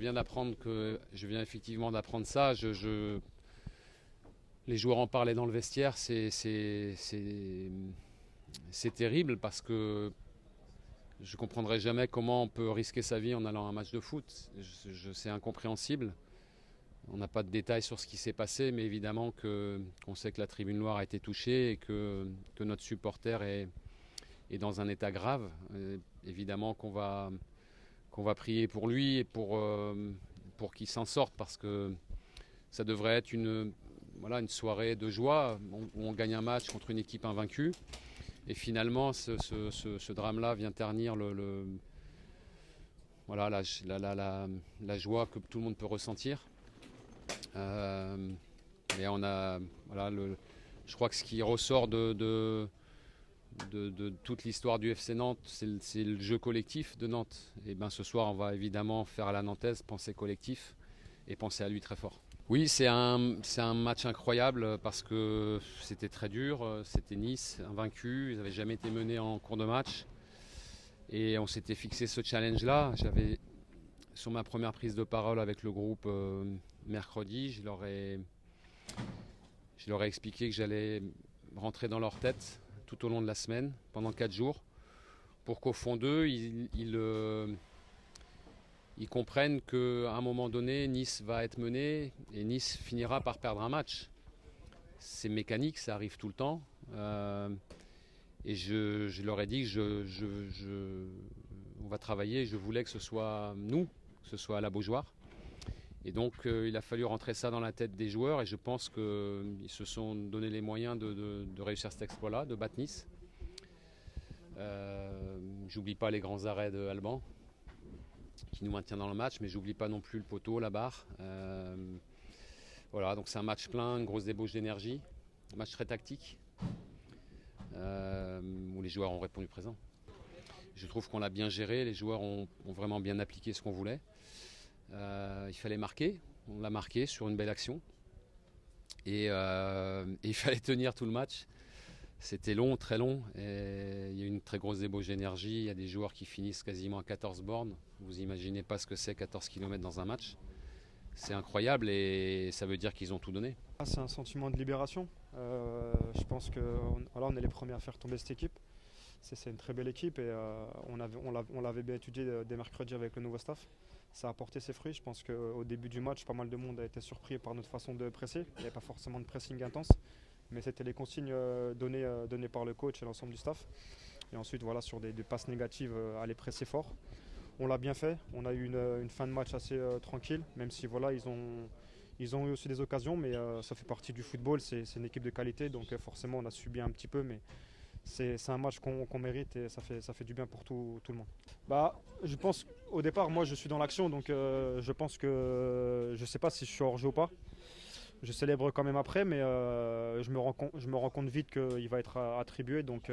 je viens effectivement d'apprendre ça. Les joueurs en parlaient dans le vestiaire. C'est terrible parce que je ne comprendrai jamais comment on peut risquer sa vie en allant à un match de foot. C'est incompréhensible. On n'a pas de détails sur ce qui s'est passé, mais évidemment qu'on sait que la tribune noire a été touchée et que notre supporter est dans un état grave. Évidemment qu'on va prier pour lui et pour qu'il s'en sorte, parce que ça devrait être une soirée de joie où on gagne un match contre une équipe invaincue. Et finalement, ce drame-là vient ternir la joie que tout le monde peut ressentir. Et je crois que ce qui ressort de toute l'histoire du FC Nantes, c'est le jeu collectif de Nantes. Et ben ce soir, on va évidemment faire à la nantaise, penser collectif et penser à lui très fort. Oui, c'est un match incroyable parce que c'était très dur. C'était Nice, invaincu. Ils n'avaient jamais été menés en cours de match. Et on s'était fixé ce challenge-là. Sur ma première prise de parole avec le groupe mercredi, je leur ai expliqué que j'allais rentrer dans leur tête tout au long de la semaine, pendant 4 jours, pour qu'au fond d'eux, ils comprennent qu'à un moment donné, Nice va être mené et Nice finira par perdre un match. C'est mécanique, ça arrive tout le temps. Et je leur ai dit que on va travailler. Je voulais que ce soit nous, que ce soit à la Beaujoire. Et donc il a fallu rentrer ça dans la tête des joueurs, et je pense qu'ils se sont donné les moyens de réussir cet exploit-là, de battre Nice. J'oublie pas les grands arrêts de Alban qui nous maintient dans le match, mais j'oublie pas non plus le poteau, la barre. Donc c'est un match plein, une grosse débauche d'énergie, un match très tactique, où les joueurs ont répondu présent. Je trouve qu'on l'a bien géré, les joueurs ont vraiment bien appliqué ce qu'on voulait. Il fallait marquer, on l'a marqué sur une belle action, et il fallait tenir tout le match. C'était long, très long, et il y a une très grosse débauche d'énergie. Il y a des joueurs qui finissent quasiment à 14 bornes. Vous imaginez pas ce que c'est 14 km dans un match. C'est incroyable, et ça veut dire qu'ils ont tout donné. C'est un sentiment de libération. Je pense qu'on est les premiers à faire tomber cette équipe. C'est une très belle équipe, et on l'avait bien étudié dès mercredi avec le nouveau staff. Ça a porté ses fruits. Je pense qu'au début du match, pas mal de monde a été surpris par notre façon de presser. Il n'y avait pas forcément de pressing intense, mais c'était les consignes données par le coach et l'ensemble du staff. Et ensuite, sur des passes négatives, aller presser fort. On l'a bien fait. On a eu une fin de match assez tranquille, même si ils ont eu aussi des occasions, mais ça fait partie du football. C'est une équipe de qualité, donc forcément on a subi un petit peu, mais c'est un match qu'on mérite, et ça fait du bien pour tout le monde. Je pense, au départ, moi je suis dans l'action, donc je pense que je ne sais pas si je suis hors jeu ou pas. Je célèbre quand même après, mais je me rends compte vite qu'il va être attribué. Donc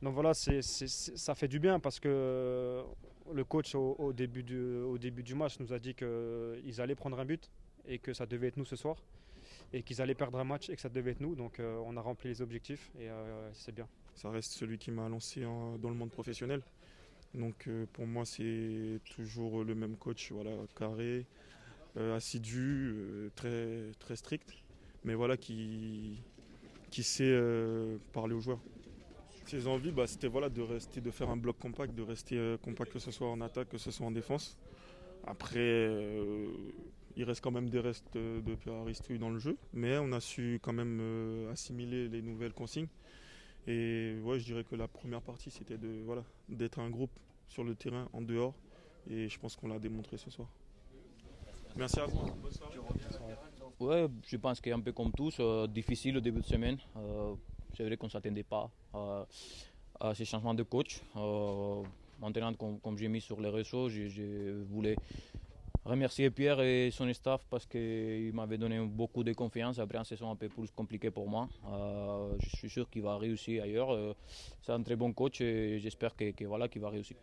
voilà, ça fait du bien, parce que le coach au début du match nous a dit qu'ils allaient prendre un but et que ça devait être nous ce soir, et qu'ils allaient perdre un match et que ça devait être nous. Donc on a rempli les objectifs, et c'est bien. Ça reste celui qui m'a lancé dans le monde professionnel. Donc pour moi, c'est toujours le même coach, carré, assidu, très, très strict, mais qui sait parler aux joueurs. Ses envies, c'était de faire un bloc compact, de rester compact, que ce soit en attaque, que ce soit en défense. Après, il reste quand même des restes de Pierre Aristouille dans le jeu, mais on a su quand même assimiler les nouvelles consignes. Et je dirais que la première partie, c'était d'être un groupe sur le terrain, en dehors, et je pense qu'on l'a démontré ce soir. Merci à vous. Bonne soirée. Ouais, je pense qu'un peu comme tous, difficile au début de semaine. C'est vrai qu'on ne s'attendait pas à ces changements de coach. Maintenant, comme j'ai mis sur les réseaux, je voulais remercier Pierre et son staff, parce qu'il m'avait donné beaucoup de confiance après une saison un peu plus compliquée pour moi. Je suis sûr qu'il va réussir ailleurs. C'est un très bon coach, et j'espère qu'il va réussir.